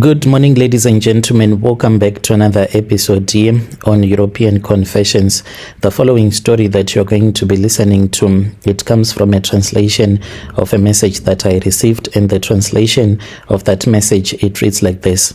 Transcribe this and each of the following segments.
Good morning, ladies and gentlemen. Welcome back to another episode here on European Confessions. The following story that you're going to be listening to, it comes from a translation of a message that I received, and the translation of that message, it reads like this.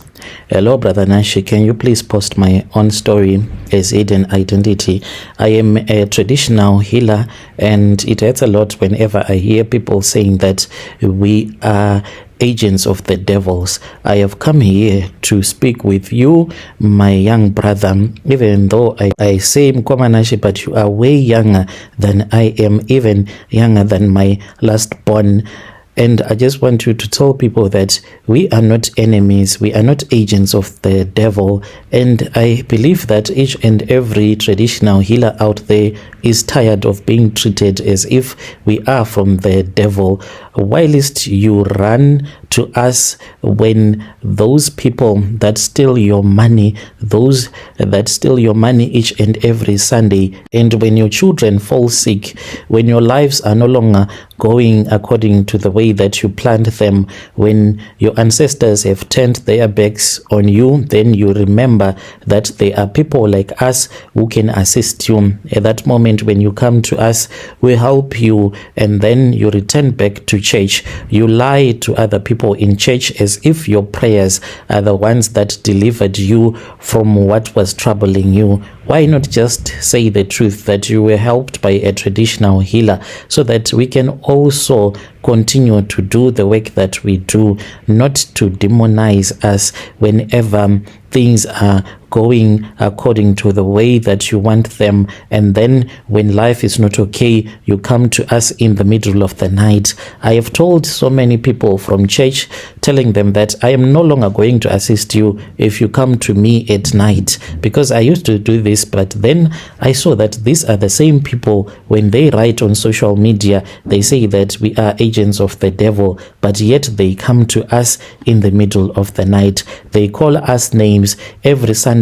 Hello, Brother Nashi, can you please post my own story as hidden identity? I am a traditional healer, and it hurts a lot whenever I hear people saying that we are agents of the devils. I have come here to speak with you, my young brother, even though I say Mkomanashi, but you are way younger than I am, even younger than my last born. And I just want you to tell people that we are not enemies, we are not agents of the devil. And I believe that each and every traditional healer out there is tired of being treated as if we are from the devil. Whilst you run to us when those people that steal your money, those that steal your money each and every Sunday, and when your children fall sick, when your lives are no longer going according to the way that you planned them, when your ancestors have turned their backs on you, then you remember that there are people like us who can assist you. At that moment, when you come to us, we help you, and then you return back to church. You lie to other people in church as if your prayers are the ones that delivered you from what was troubling you. Why not just say the truth that you were helped by a traditional healer, so that we can also continue to do the work that we do, not to demonize us whenever things are going according to the way that you want them, and then when life is not okay, you come to us in the middle of the night. I have told so many people from church, telling them that I am no longer going to assist you if you come to me at night, because I used to do this, but then I saw that these are the same people. When they write on social media, they say that we are agents of the devil, but yet they come to us in the middle of the night. They call us names every Sunday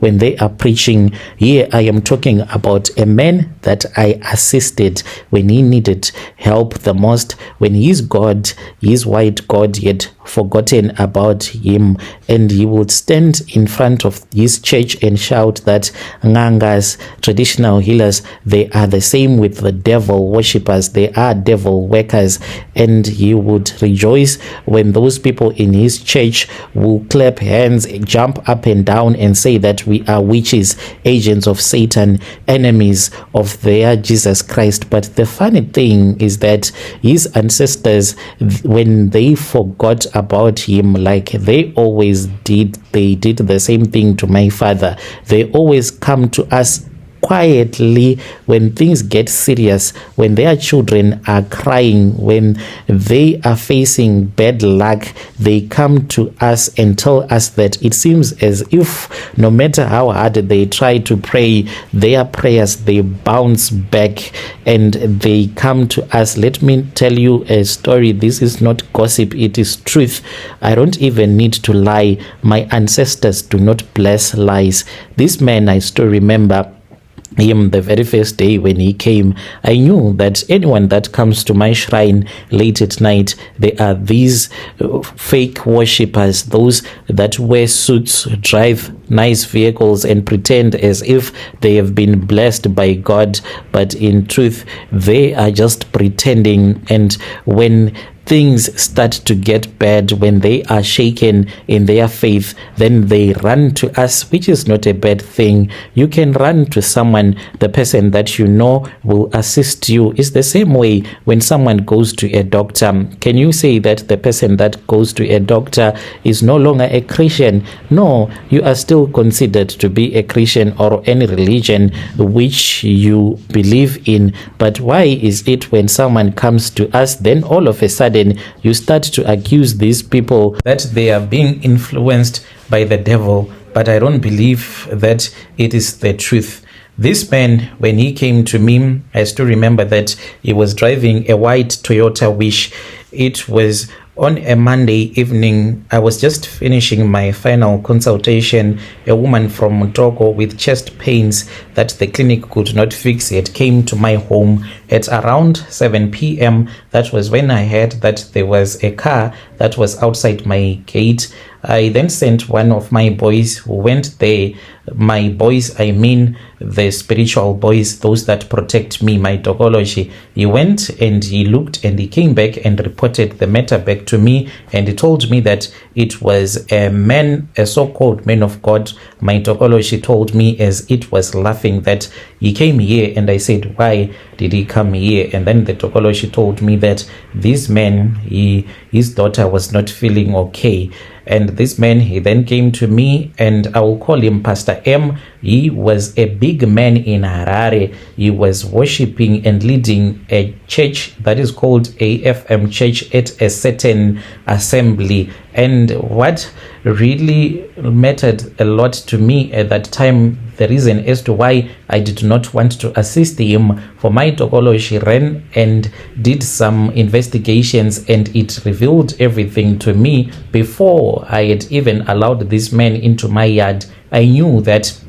when they are preaching. Here I am talking about a man that I assisted when he needed help the most, when his God, his white God, yet forgotten about him, and he would stand in front of his church and shout that Ngangas, traditional healers, they are the same with the devil worshippers, they are devil workers. And he would rejoice when those people in his church will clap hands, jump up and down, and say that we are witches, agents of Satan, enemies of their Jesus Christ. But the funny thing is that his ancestors, when they forgot about him, like they always did, they did the same thing to my father. They always come to us quietly when things get serious, when their children are crying, when they are facing bad luck. They come to us and tell us that it seems as if no matter how hard they try to pray, their prayers, they bounce back, and they come to us. Let me tell you a story. This is not gossip, it is truth. I don't even need to lie. My ancestors do not bless lies. This man, I still remember him the very first day when he came. I knew that anyone that comes to my shrine late at night, they are these fake worshippers, those that wear suits, drive nice vehicles, and pretend as if they have been blessed by God, but in truth they are just pretending. And when things start to get bad, when they are shaken in their faith, then they run to us, which is not a bad thing. You can run to someone, the person that you know will assist you. It's the same way when someone goes to a doctor. Can you say that the person that goes to a doctor is no longer a Christian? No, you are still considered to be a Christian, or any religion which you believe in. But why is it when someone comes to us, then all of a sudden you start to accuse these people that they are being influenced by the devil? But I don't believe that it is the truth. This man, when he came to me, I still remember that he was driving a white Toyota Wish. It was on a Monday evening. I was just finishing my final consultation. A woman from Togo with chest pains that the clinic could not fix it came to my home at around 7 p.m. That was when I heard that there was a car that was outside my gate. I then sent one of my boys who went there. My boys, I mean the spiritual boys, those that protect me, my tokology. He went and he looked and he came back and reported the matter back to me, and he told me that it was a man, a so-called man of God. My tokology told me as it was laughing that he came here, and I said, why did he come here? And then the tokology told me that this man, his daughter was not feeling okay. And this man, he then came to me, and I will call him Pastor M. He was a big man in Harare. He was worshiping and leading a church that is called AFM Church at a certain assembly. And what really mattered a lot to me at that time, the reason as to why I did not want to assist him, for my tokology ran and did some investigations, and it revealed everything to me before I had even allowed this man into my yard. I knew that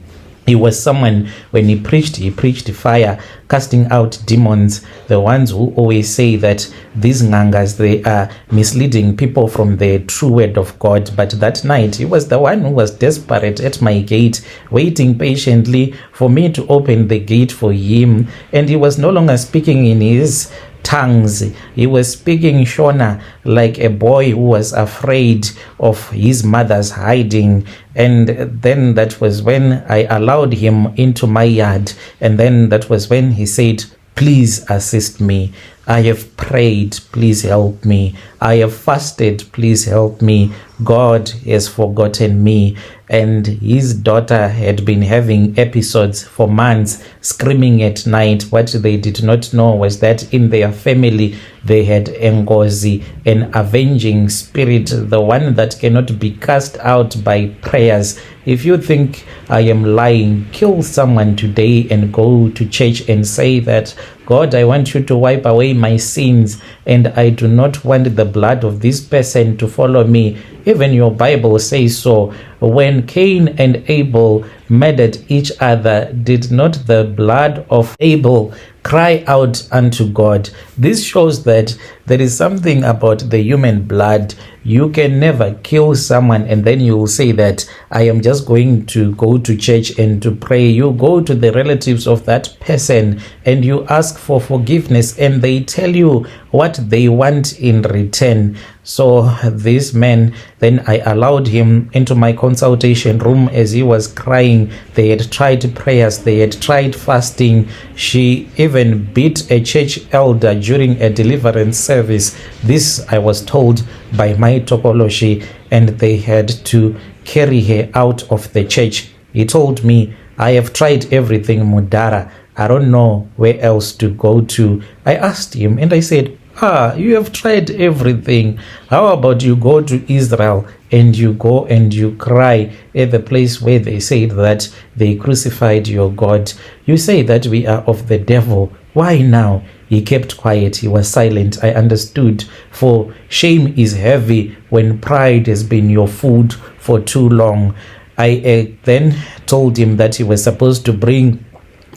he was someone, when he preached fire, casting out demons, the ones who always say that these ngangas, they are misleading people from the true word of God. But that night, he was the one who was desperate at my gate, waiting patiently for me to open the gate for him. And he was no longer speaking in his tongues. He was speaking Shona, like a boy who was afraid of his mother's hiding. And then that was when I allowed him into my yard. And then that was when he said, please assist me. I have prayed, please help me. I have fasted, please help me. God has forgotten me. And his daughter had been having episodes for months, screaming at night. What they did not know was that in their family, they had Ngozi, an avenging spirit, the one that cannot be cast out by prayers. If you think I am lying, kill someone today and go to church and say that, God, I want you to wipe away my sins, and I do not want the blood of this person to follow me. Even your Bible says so. When Cain and Abel murdered each other, did not the blood of Abel cry out unto God? This shows that there is something about the human blood. You can never kill someone and then you will say that I am just going to go to church and to pray. You go to the relatives of that person and you ask for forgiveness, and they tell you what they want in return. So this man, then I allowed him into my consultation room as he was crying. They had tried prayers, they had tried fasting. She even beat a church elder during a deliverance service. This I was told by my topology, and they had to carry her out of the church. He told me, I have tried everything, Mudara. I don't know where else to go to. I asked him and I said, you have tried everything. How about you go to Israel and you go and you cry at the place where they said that they crucified your God? You say that we are of the devil. Why now? He kept quiet. He was silent. I understood. For shame is heavy when pride has been your food for too long. I then told him that he was supposed to bring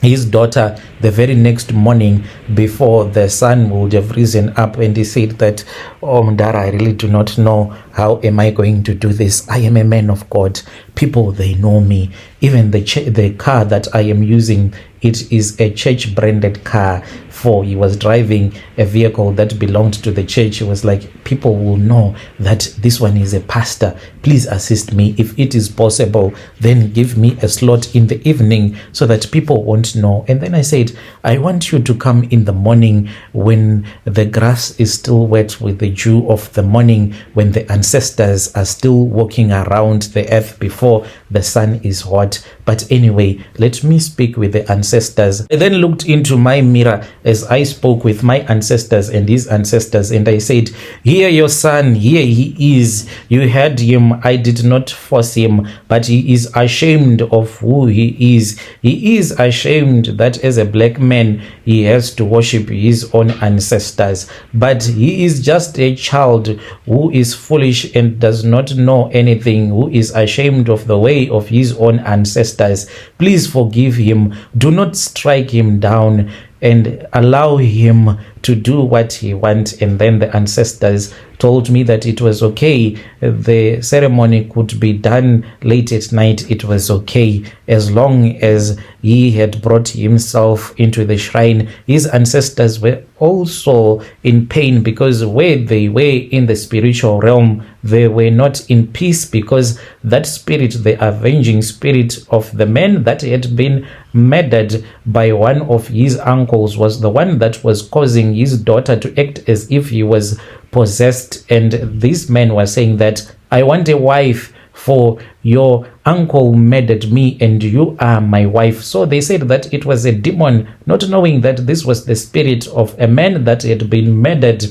his daughter the very next morning before the sun would have risen up, and he said that, oh Mdara, I really do not know how am I going to do this. I am a man of God. People, they know me. Even the car that I am using, it is a church branded car. For he was driving a vehicle that belonged to the church. He was like, people will know that this one is a pastor. Please assist me. If it is possible, then give me a slot in the evening so that people won't know. And then I said, I want you to come in the morning when the grass is still wet with the dew of the morning, when the ancestors are still walking around the earth before the sun is hot. But anyway, let me speak with the ancestors. I then looked into my mirror as I spoke with my ancestors and his ancestors, and I said, here your son, here he is. You had him. I did not force him, but he is ashamed of who he is. He is ashamed that as a black black man, he has to worship his own ancestors. But he is just a child who is foolish and does not know anything, who is ashamed of the way of his own ancestors. Please forgive him. Do not strike him down and allow him to do what he wants. And then the ancestors told me that it was okay. The ceremony could be done late at night. It was okay as long as he had brought himself into the shrine. His ancestors were also in pain because where they were in the spiritual realm, they were not in peace, because that spirit, the avenging spirit of the man that had been murdered by one of his uncles, was the one that was causing his daughter to act as if he was possessed. And this man was saying that, I want a wife, for your uncle murdered me and you are my wife. So they said that it was a demon, not knowing that this was the spirit of a man that had been murdered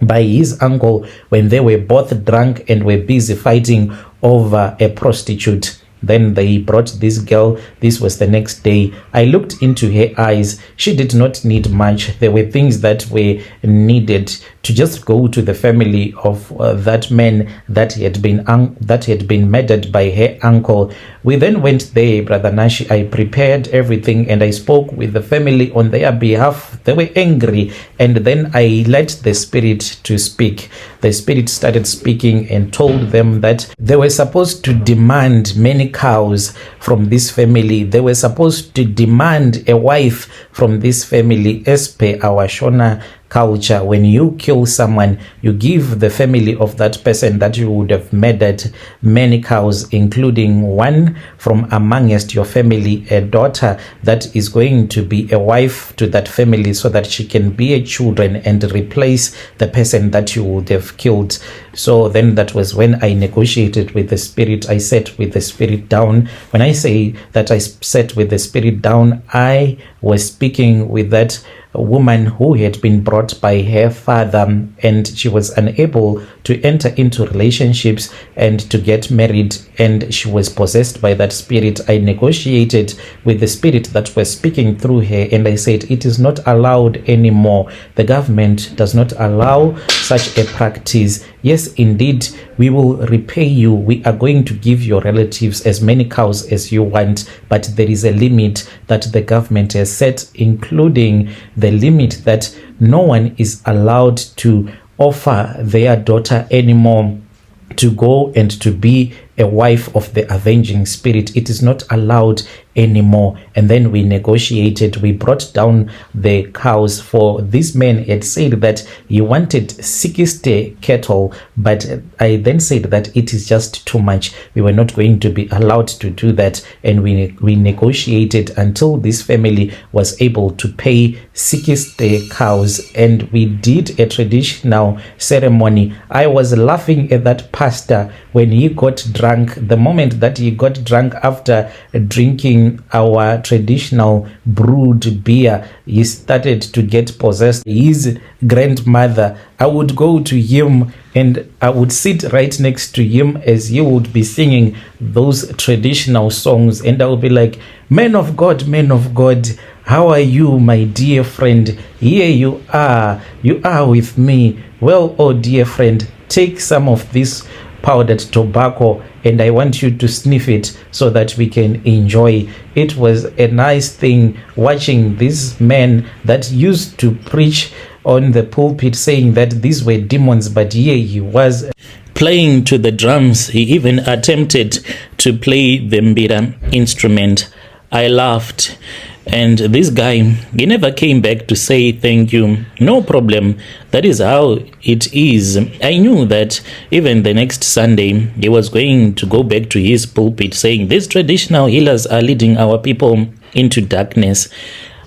by his uncle when they were both drunk and were busy fighting over a prostitute. Then they brought this girl. This was the next day. I looked into her eyes. She did not need much. There were things that were needed to just go to the family of that man that had been murdered by her uncle. We then went there, Brother Nashi. I prepared everything and I spoke with the family on their behalf. They were angry, and then I let the spirit to speak. The spirit started speaking and told them that they were supposed to demand many cows from this family. They were supposed to demand a wife from this family. As per our Shona culture, when you kill someone, you give the family of that person that you would have murdered many cows, including one from amongst your family, a daughter that is going to be a wife to that family, so that she can bear children and replace the person that you would have killed. So then that was when I negotiated with the spirit. I sat with the spirit down. When I say that I sat with the spirit down, I was speaking with that woman who had been brought by her father, and she was unable to enter into relationships and to get married, and she was possessed by that spirit. I negotiated with the spirit that was speaking through her, and I said, it is not allowed anymore. The government does not allow such a practice. Yes, indeed, we will repay you. We are going to give your relatives as many cows as you want, but there is a limit that the government has set, including the limit that no one is allowed to offer their daughter anymore to go and to be a wife of the avenging spirit. It is not allowed anymore. And then we negotiated. We brought down the cows. For this man had said that he wanted 60 cattle, but I then said that it is just too much. We were not going to be allowed to do that, and we negotiated until this family was able to pay 60 cows, and we did a traditional ceremony. I was laughing at that pastor when he got drunk. The moment that he got drunk after drinking our traditional brewed beer, he started to get possessed. His grandmother, I would go to him and I would sit right next to him as he would be singing those traditional songs, and I would be like, man of God, how are you, my dear friend? Here you are with me. Well, oh dear friend, take some of this powdered tobacco and I want you to sniff it so that we can enjoy. It was a nice thing watching this man that used to preach on the pulpit saying that these were demons, but here he was playing to the drums. He even attempted to play the mbira instrument. I laughed. And this guy, he never came back to say thank you. No problem. That is how it is. I knew that even the next Sunday, he was going to go back to his pulpit saying, these traditional healers are leading our people into darkness.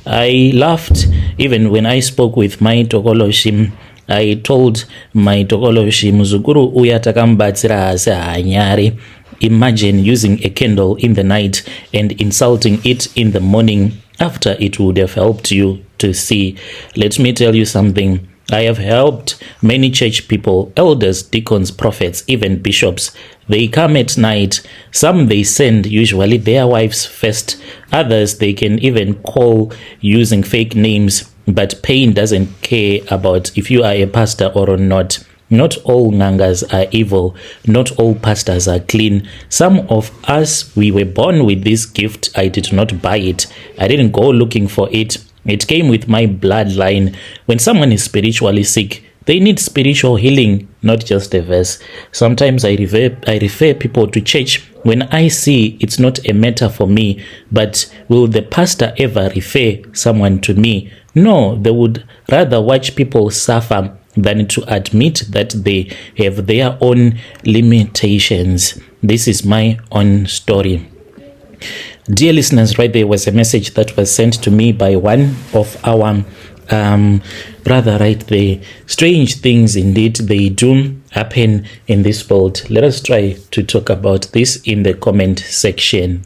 I laughed even when I spoke with my Tokoloshi. I told my Tokoloshi, Muzukuru uyatakambatsira ase hanyari. Imagine using a candle in the night and insulting it in the morning after it would have helped you to see. Let me tell you something. I have helped many church people, elders, deacons, prophets, even bishops. They come at night. Some they send, usually their wives first. Others they can even call using fake names. But pain doesn't care about if you are a pastor or not. Not all ngangas are evil. Not all pastors are clean. Some of us, we were born with this gift. I did not buy it. I didn't go looking for it. It came with my bloodline. When someone is spiritually sick, they need spiritual healing, not just a verse. Sometimes I refer people to church when I see it's not a matter for me. But will the pastor ever refer someone to me? No, they would rather watch people suffer than to admit that they have their own limitations. This is my own story. Dear listeners, right there was a message that was sent to me by one of our brother right there. Strange things indeed, they do happen in this world. Let us try to talk about this in the comment section.